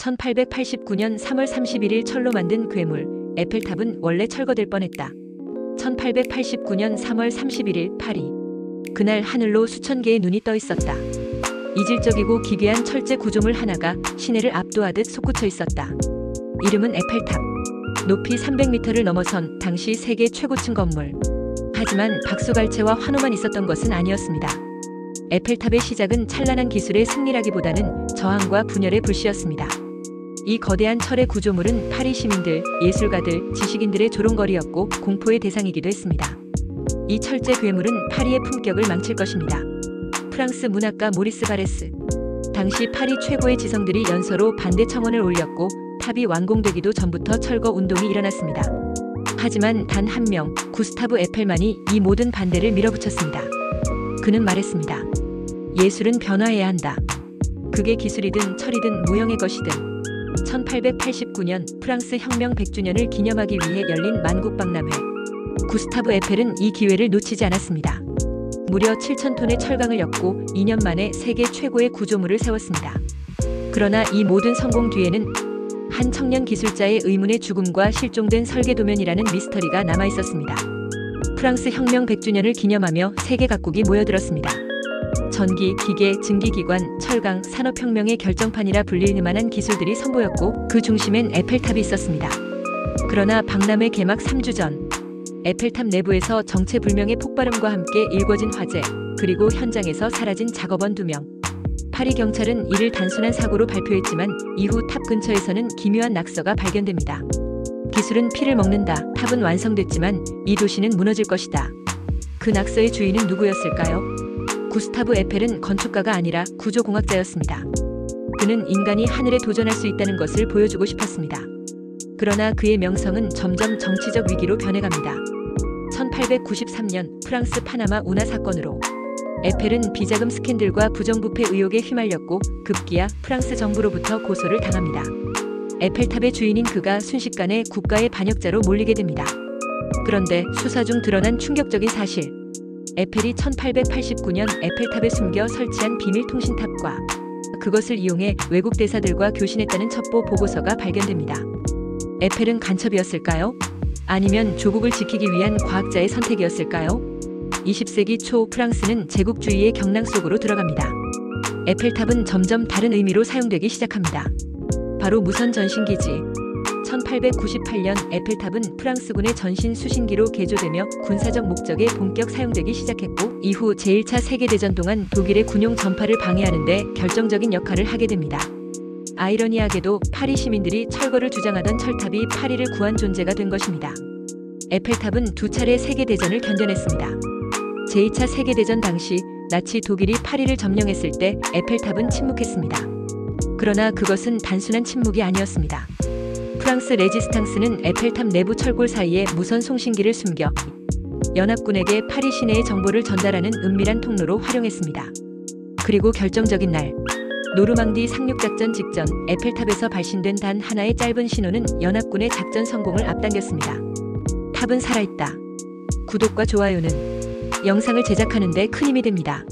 1889년 3월 31일 철로 만든 괴물 에펠탑은 원래 철거될 뻔했다. 1889년 3월 31일 파리. 그날 하늘로 수천 개의 눈이 떠 있었다. 이질적이고 기괴한 철제 구조물 하나가 시내를 압도하듯 솟구쳐 있었다. 이름은 에펠탑. 높이 300m를 넘어선 당시 세계 최고층 건물. 하지만 박수갈채와 환호만 있었던 것은 아니었습니다. 에펠탑의 시작은 찬란한 기술의 승리라기보다는 저항과 분열의 불씨였습니다. 이 거대한 철의 구조물은 파리 시민들, 예술가들, 지식인들의 조롱거리였고 공포의 대상이기도 했습니다. 이 철제 괴물은 파리의 품격을 망칠 것입니다. 프랑스 문학가 모리스 바레스. 당시 파리 최고의 지성들이 연서로 반대 청원을 올렸고 탑이 완공되기도 전부터 철거 운동이 일어났습니다. 하지만 단 한 명, 구스타브 에펠만이 이 모든 반대를 밀어붙였습니다. 그는 말했습니다. 예술은 변화해야 한다. 그게 기술이든 철이든 무형의 것이든. 1889년 프랑스 혁명 100주년을 기념하기 위해 열린 만국박람회. 구스타브 에펠은 이 기회를 놓치지 않았습니다. 무려 7,000톤의 철강을 엮고 2년 만에 세계 최고의 구조물을 세웠습니다. 그러나 이 모든 성공 뒤에는 한 청년 기술자의 의문의 죽음과 실종된 설계도면이라는 미스터리가 남아있었습니다. 프랑스 혁명 100주년을 기념하며 세계 각국이 모여들었습니다. 전기, 기계, 증기기관, 철강, 산업혁명의 결정판이라 불릴 만한 기술들이 선보였고 그 중심엔 에펠탑이 있었습니다. 그러나 박람회 개막 3주 전 에펠탑 내부에서 정체불명의 폭발음과 함께 일궈진 화재, 그리고 현장에서 사라진 작업원 2명. 파리 경찰은 이를 단순한 사고로 발표했지만 이후 탑 근처에서는 기묘한 낙서가 발견됩니다. 기술은 피를 먹는다. 탑은 완성됐지만 이 도시는 무너질 것이다. 그 낙서의 주인은 누구였을까요? 구스타브 에펠은 건축가가 아니라 구조공학자였습니다. 그는 인간이 하늘에 도전할 수 있다는 것을 보여주고 싶었습니다. 그러나 그의 명성은 점점 정치적 위기로 변해갑니다. 1893년 프랑스 파나마 운하 사건으로 에펠은 비자금 스캔들과 부정부패 의혹에 휘말렸고 급기야 프랑스 정부로부터 고소를 당합니다. 에펠탑의 주인인 그가 순식간에 국가의 반역자로 몰리게 됩니다. 그런데 수사 중 드러난 충격적인 사실. 에펠이 1889년 에펠탑에 숨겨 설치한 비밀 통신탑과 그것을 이용해 외국 대사들과 교신했다는 첩보 보고서가 발견됩니다. 에펠은 간첩이었을까요? 아니면 조국을 지키기 위한 과학자의 선택이었을까요? 20세기 초 프랑스는 제국주의의 경랑 속으로 들어갑니다. 에펠탑은 점점 다른 의미로 사용되기 시작합니다. 바로 무선 전신기지. 1898년 에펠탑은 프랑스군의 전신 수신기로 개조되며 군사적 목적에 본격 사용되기 시작했고 이후 제1차 세계대전 동안 독일의 군용 전파를 방해하는 데 결정적인 역할을 하게 됩니다. 아이러니하게도 파리 시민들이 철거를 주장하던 철탑이 파리를 구한 존재가 된 것입니다. 에펠탑은 2차례 세계대전을 견뎌냈습니다. 제2차 세계대전 당시 나치 독일이 파리를 점령했을 때 에펠탑은 침묵했습니다. 그러나 그것은 단순한 침묵이 아니었습니다. 프랑스 레지스탕스는 에펠탑 내부 철골 사이에 무선 송신기를 숨겨 연합군에게 파리 시내의 정보를 전달하는 은밀한 통로로 활용했습니다. 그리고 결정적인 날, 노르망디 상륙작전 직전 에펠탑에서 발신된 단 하나의 짧은 신호는 연합군의 작전 성공을 앞당겼습니다. 탑은 살아있다. 구독과 좋아요는 영상을 제작하는 데 큰 힘이 됩니다.